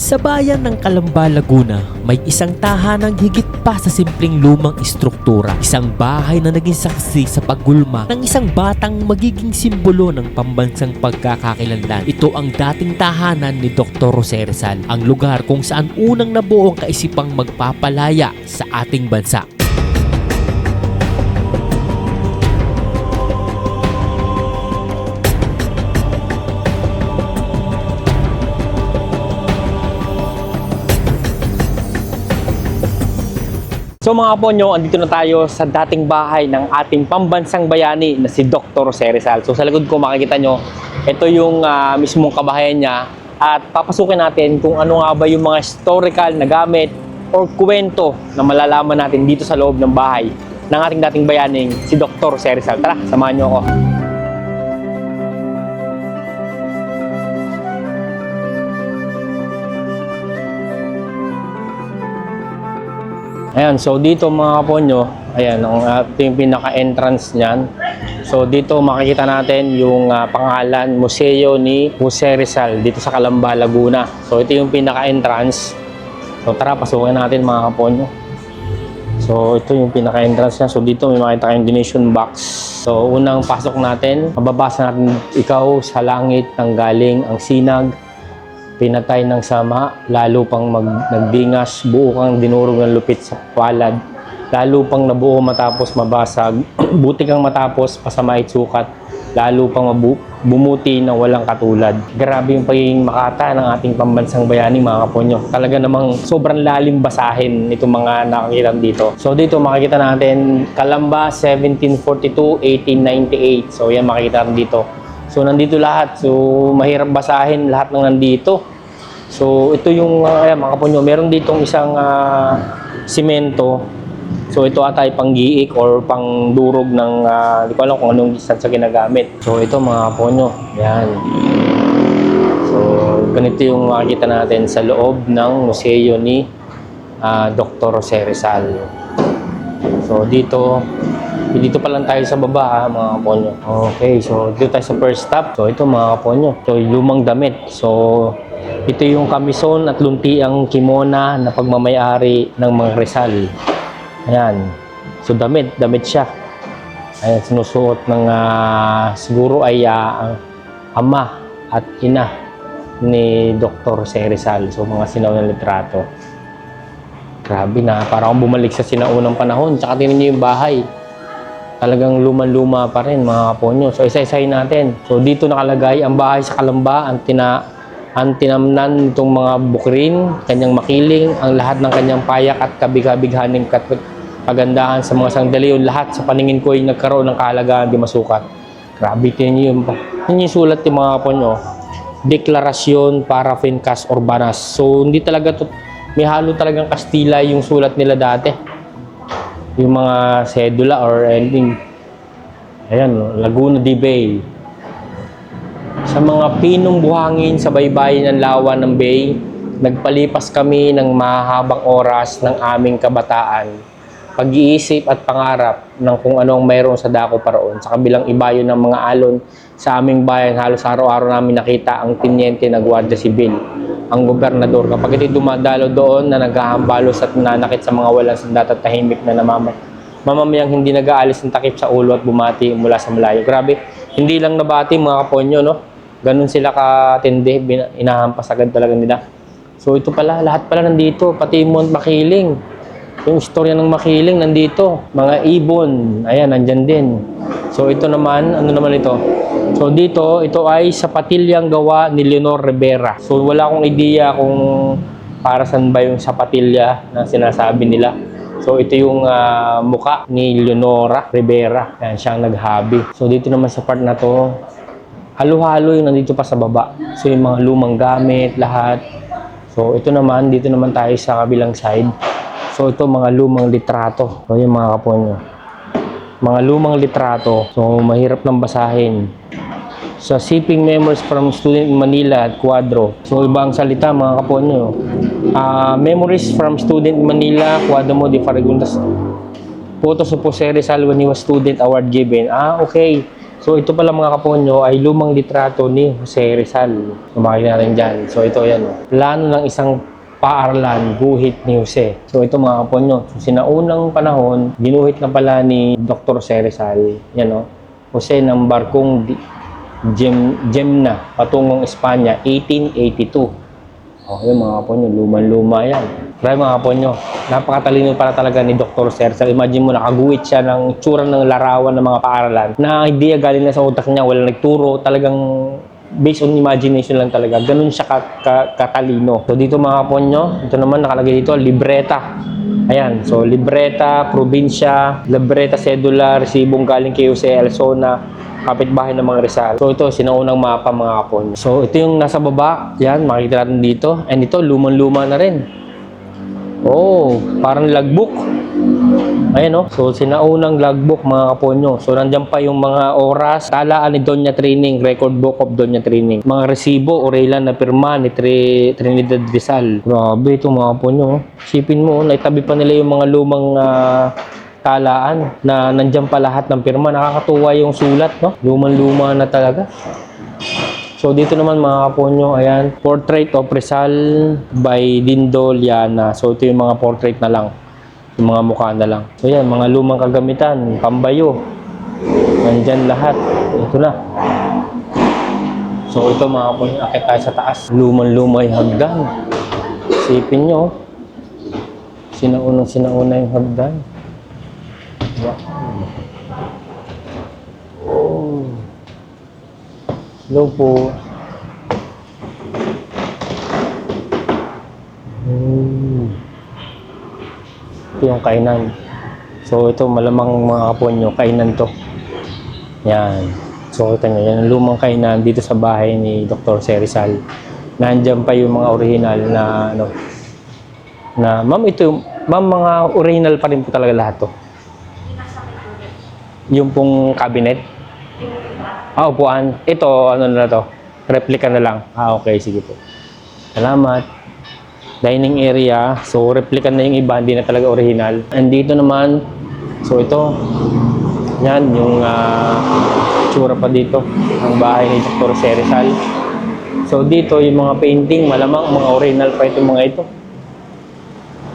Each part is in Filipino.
Sa bayan ng Calamba, Laguna, may isang tahanang higit pa sa simpleng lumang istruktura. Isang bahay na naging saksi sa paggulma ng isang batang magiging simbolo ng pambansang pagkakakilanlan. Ito ang dating tahanan ni Dr. Jose Rizal, ang lugar kung saan unang nabuo ang kaisipang magpapalaya sa ating bansa. So mga ponyo, andito na tayo sa dating bahay ng ating pambansang bayani na si Dr. Jose Rizal. So sa likod ko makikita nyo, ito yung mismong kabahayan niya at papasukin natin kung ano nga ba yung mga historical na gamit or kwento na malalaman natin dito sa loob ng bahay ng ating dating bayaning si Dr. Jose Rizal. Tara, samahan nyo ako. Ayan, so dito mga kaponyo, ayan, ang ating pinaka-entrance niyan. So dito makikita natin yung pangalan, Museo ni Jose Rizal dito sa Calamba, Laguna. So ito yung pinaka-entrance. So tara, pasukin natin mga kaponyo. So ito yung pinaka-entrance niya. So dito may makita kayong donation box. So unang pasok natin, mababasa natin, ikaw sa langit nang galing ang sinag, pinatay ng sama, lalo pang nagdingas, buo kang dinurog ng lupit sa palad, lalo pang nabuo matapos mabasag, buti kang matapos pasamait sukat, lalo pang bumuti na walang katulad. Grabe yung pagiging makata ng ating pambansang bayani mga kaponyo. Talaga namang sobrang lalim basahin itong mga nakakita dito. So dito makikita natin Calamba 1742-1898. So yan makikita dito. So nandito lahat. So mahirap basahin lahat ng nandito. So ito yung ayan, mga kaponyo, meron ditong isang simento. So ito ata ay panggiik or pangdurog ng hindi ko alam kung anong distance sa ginagamit. So ito mga kaponyo, yan. So ganito yung makikita natin sa loob ng museo ni Dr. Jose Rizal. So dito pa lang tayo sa baba mga kaponyo. Okay, so dito tayo sa first stop. So ito mga kaponyo, so lumang damit. So ito yung kamison at luntiang kimona na pagmamayari ng mga Rizal. Ayan, so damit siya. Ayan, sinusuot ng siguro ay ama at ina ni Dr. Jose Rizal. So mga sinaunang litrato. Grabe na, parang bumalik sa sinaunang panahon. Tsaka tingnan niyo yung bahay. Talagang luma-luma pa rin mga kaponyo. So isa-isahin natin. So dito nakalagay ang bahay sa Calamba, ang tinamnan nitong mga bukrin, kanyang makiling, ang lahat ng kanyang payak at kabig-kabighaning kagandahan sa mga sandali. Yung lahat sa paningin ko ay nagkaroon ng kahalagaan di masukat. Grabe, yun yung sulat yung mga kaponyo. Deklarasyon para Fincas Urbanas. So hindi talaga to, may halo talagang Kastila yung sulat nila dati. Yung mga sedula or anything. Ayan, Laguna de Bay. Sa mga pinong buhangin sa baybayin ng lawa ng bay, nagpalipas kami ng mahabang oras ng aming kabataan. Pag-iisip at pangarap ng kung ano ang mayroon sa dako paroon. Sa kabilang ibayo ng mga alon sa aming bayan, halos araw-araw namin nakita ang tinyente na Guardia Sibil, ang gobernador. Kapag ito'y dumadalo doon na naghahambalos at nanakit sa mga walang sandat at tahimik na mamamayang hindi nag-aalis ng takip sa ulo at bumati mula sa malayo. Grabe, hindi lang nabati mga kaponyo, no? Ganun sila katindi, inahampas agad talaga nila. So ito pala, lahat pala nandito, pati Mount Makiling. Yung istorya ng Makiling nandito, mga ibon, ayan, nandyan din. So ito naman, ano naman ito? So dito, ito ay sapatilyang gawa ni Leonor Rivera. So wala akong ideya kung para saan ba yung sapatilya na sinasabi nila. So ito yung muka ni Leonora Rivera. Ayan, siyang naghabi. So dito naman sa part na to, halo-halo yung nandito pa sa baba. So yung mga lumang gamit, lahat. So ito naman, dito naman tayo sa kabilang side. So ito mga lumang litrato. So yung mga kaponyo. Mga lumang litrato. So mahirap nang basahin. Sa Sipping Memories from Student in Manila at Cuadro. So ibang salita mga kaponyo. Memories from Student in Manila, Cuadro de Faraguntas. Photos of Jose Rizal when he was student, award given. Okay. So ito pala mga kaponyo ay lumang litrato ni Jose Rizal. Makikita natin dyan. So ito yan. Plano ng isang paaralan, guhit ni Jose. So ito mga kaponyo. So sinaunang panahon, ginuhit na pala ni Dr. Jose Rizal. Yan o. Jose ng barkong Gemna patungong Espanya, 1882. Okay mga kaponyo, luman-luma yan. Kaya mga kaponyo, napakatalino pala talaga ni Dr. Rizal. Imagine mo, nakaguhit siya ng tsura ng larawan ng mga paaralan na idea galing na sa utak niya, wala nagturo, talagang based on imagination lang talaga. Ganun siya katalino. So dito mga kaponyo, ito naman nakalagay dito, libreta. Ayan, so libreta, probinsya, libreta cedula, resibong galing kay Jose Alsona, kapitbahay ng mga Rizal. So ito, sinaunang mapa mga kaponyo. So ito yung nasa baba, yan, makikita natin dito. And ito, lumang-luma na rin. Oh, parang logbook. Ayan o. So sinaunang logbook mga kaponyo. So nandyan pa yung mga oras, talaan ni Doña Trining, record book of Doña Trining. Mga resibo, orelan na pirma ni Trinidad Rizal. Grabe ito mga kaponyo. Sipin mo, naitabi pa nila yung mga lumang talaan na nandiyan pa lahat ng pirma. Nakakatuwa yung sulat, no? Luman-luma na talaga. So dito naman mga kaponyo, ayan, Portrait of Rizal by Dindo Liana. So ito yung mga portrait na lang, yung mga mukha na lang. So yan, mga lumang kagamitan, pambayo, nandyan lahat. Ito na. So ito mga kaponyo, akit tayo sa taas. Luman-lumay hagdan. Isipin nyo, sinauna yung hagdan. Wow. Oh. Hello po. Ito yung kainan. So ito malamang mga kaponyo, kainan to. Yan. So kita nyo, yan ang lumang kainan dito sa bahay ni Dr. Jose Rizal. Nandiyan pa yung mga original na ano. Na ma'am mga original pa rin po talaga lahat to. Yung pong cabinet. Upuan. Ito, ano na to? Replica na lang. Okay, sige po. Salamat. Dining area. So, replica na yung iba. Hindi na talaga original. And dito naman, so ito, yan, yung tsura pa dito. Ang bahay ni Dr. Jose Rizal. So, dito, yung mga painting, malamang mga original pa itong mga ito.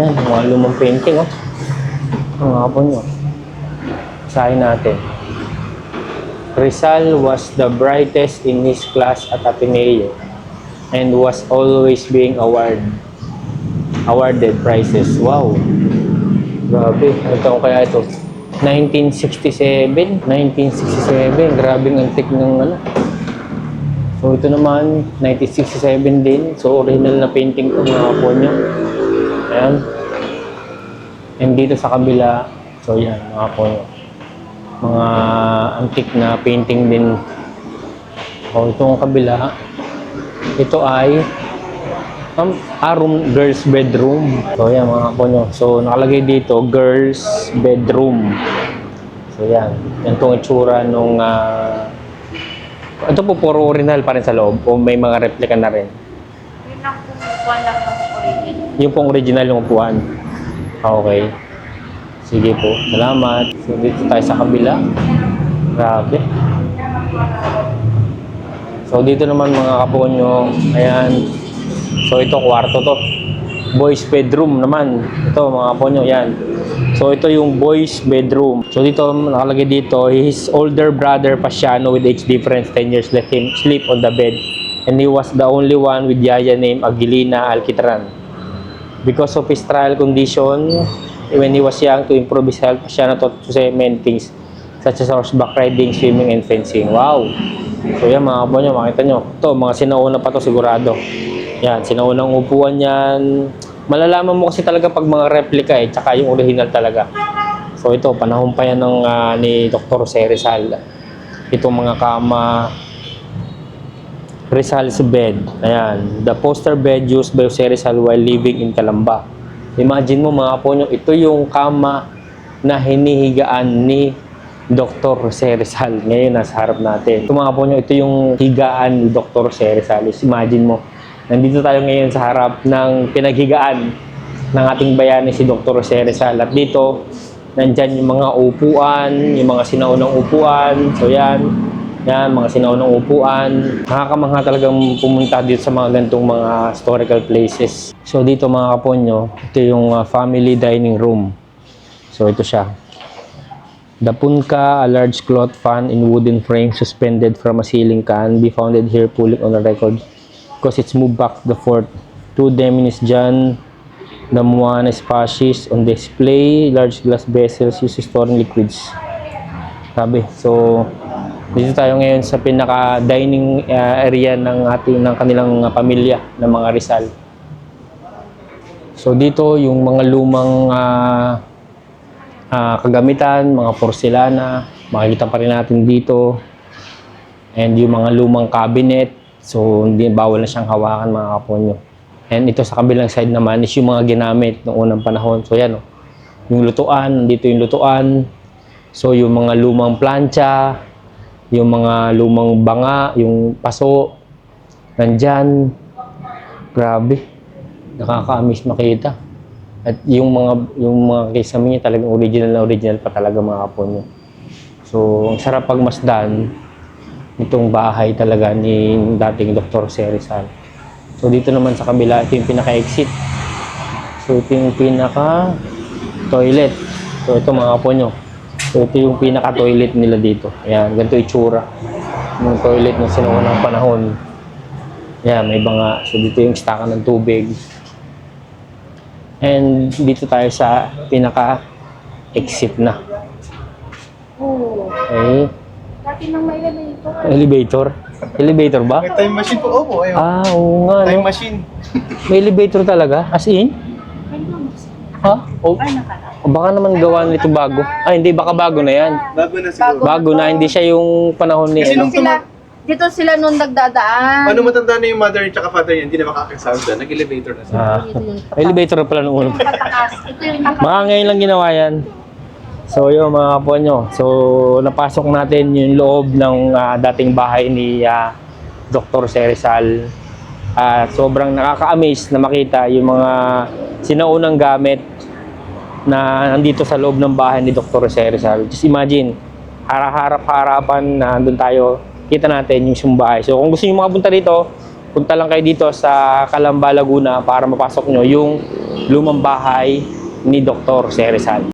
Yan, mga lumang painting, oh. Ang mga po nyo. Basahin natin. Rizal was the brightest in his class at Ateneo and was always being awarded prizes. Wow! Grabe. Ano taon kaya ito? 1967? 1967. Grabing antik ng ano. So ito naman, 1967 din. So original na painting ko mga po nyo. Ayan. And dito sa kabila, so yan mga po nyo. Mga antique na painting din. O itong kabila, ito ay girls bedroom. So yan mga kaponyo. So nakalagay dito girls bedroom. So yan, yan tong itsura nung ito po puro original pa rin sa loob o may mga replica na rin. Yun ang upuan lang ng original. Yung pong original yung upuan. Okay. Sige po, salamat. So, dito tayo sa kabila. Grabe. So, dito naman mga kaponyo, ayan. So, ito, kwarto to. Boys bedroom naman. Ito, mga kaponyo, yan. So, ito yung boys bedroom. So, dito, nakalagay dito, his older brother, Pasiano, with age difference, 10 years, let him sleep on the bed. And he was the only one with yaya named Aguilina Alquitran. Because of his trial condition, when he was young, to improve his health, siya taught to say many things, such as horseback riding, swimming, and fencing. Wow! So yan mga kaponyo, makita nyo. Ito, mga sinauna pa to sigurado. Yan, sinaunang upuan yan. Malalaman mo kasi talaga pag mga replica tsaka yung original talaga. So ito, panahon pa yan ng, ni Dr. Jose Rizal. Itong mga kama, Rizal's bed. Ayan, the poster bed used by Jose Rizal while living in Calamba. Imagine mo mga kaponyo, ito yung kama na hinihigaan ni Dr. Jose Rizal. Ngayon, nasa harap natin. Ito mga kaponyo, ito yung higaan ni Dr. Jose Rizal. Imagine mo, nandito tayo ngayon sa harap ng pinaghigaan ng ating bayani si Dr. Jose Rizal. At dito, nandyan yung mga upuan, yung mga sinaunang upuan. So yan, Yan, mga sinaunang upuan. Nakakamangha talagang pumunta dito sa mga ganitong mga historical places. So dito mga kaponyo, ito yung family dining room. So ito siya. The punka, a large cloth fan in wooden frame suspended from a ceiling can be found here pulling on the record because it's moved back to the fort. 2 Deminis John, the Moana Species on display, large glass vessels used to storing liquids. Sabi, so dito tayo ngayon sa pinaka-dining area ng kanilang pamilya ng mga Rizal. So dito yung mga lumang kagamitan, mga porselana, makikita pa rin natin dito. And yung mga lumang cabinet, so hindi bawal na siyang hawakan mga kaponyo. And ito sa kabilang side naman is yung mga ginamit noong unang panahon. So yan, yung lutuan, dito yung lutuan. So yung mga lumang plancha, yung mga lumang banga, yung paso, nandyan. Grabe, nakaka-amaze makita. At yung mga kisame niya talagang original na original pa talaga mga kaponyo. So, ang sarap pagmasdan itong bahay talaga ni dating Dr. Rizal. So, dito naman sa kabila, ito yung pinaka-exit. So, ito yung pinaka-toilet. So, ito mga kaponyo. So, ito yung pinaka-toilet nila dito. Ayan, ganito yung tsura. Yung toilet ng sinuunang panahon. Ayan, may banga. So, dito yung staka ng tubig. And dito tayo sa pinaka-exit na. Oo. Okay. Dati nang may elevator. Elevator? Elevator ba? May time machine po. Opo, ayun. Oo nga, Time no? machine. May elevator talaga? As in? Ha? O, Ay, nakala. o baka naman gawa nito bago. Ay, hindi, baka bago na yan. Bago na siguro. Bago na, hindi siya yung panahon ni... Kasi nung Dito sila nung nagdadaan. Paano matanda na yung mother at father niya, hindi na makakasama dyan. Nag-elevator na sila. May elevator na pala nung una. Patakas. Ito yung Mga ngayon lang ginawa yan. So yun mga kaponyo. So napasok natin yung loob ng dating bahay ni Dr. Rizal. Sobrang nakaka-amaze na makita yung mga sinaunang gamit na nandito sa loob ng bahay ni Dr. Rizal. Just imagine, harap-harapan na nandun tayo, kita natin yung sumbahay. So kung gusto nyo makapunta dito, punta lang kayo dito sa Calamba, Laguna para mapasok nyo yung lumang bahay ni Dr. Rizal.